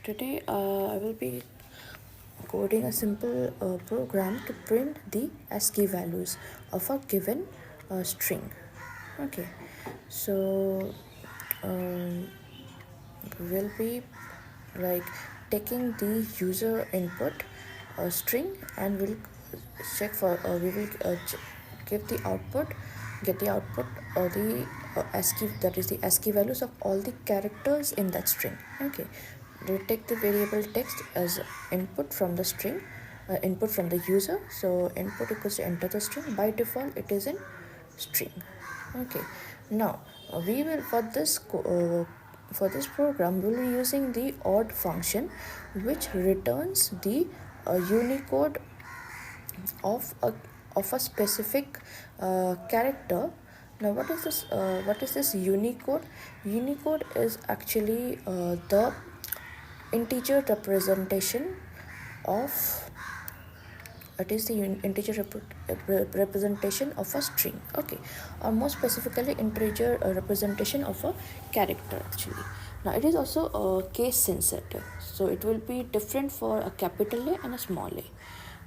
Today I will be coding a simple program to print the ASCII values of a given string. Okay, so we'll be like taking the user input string, and we'll check for we will give the output get the output or the ASCII, that is the ASCII values of all the characters in that string. Okay, we take the variable text as input from the string, input from the user. So input equals to enter the string. By default it is in string. Okay, now we will for this program we will be using the odd function, which returns the unicode of a specific character. Now what is this unicode? Unicode is actually the integer representation of representation of a string. Okay, or more specifically integer representation of a character actually. Now it is also case sensitive, so it will be different for a capital A and a small a.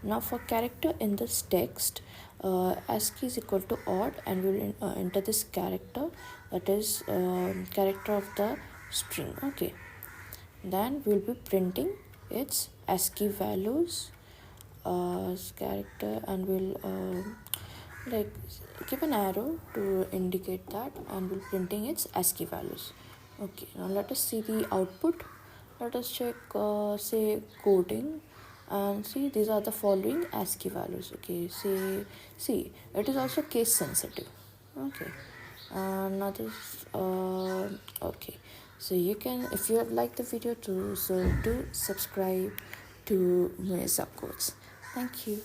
Now for character in this text, ASCII is equal to odd, and we will enter this character, that is character of the string. Okay, then we will be printing its ASCII values character, and we'll like give an arrow to indicate that, and we'll printing its ASCII values. Okay, now let us see the output. Let us check say coding, and see these are the following ASCII values. Okay, see it is also case sensitive. Okay, and now this okay, so you can, if you have liked the video, do subscribe to Muezza Codes. Thank you.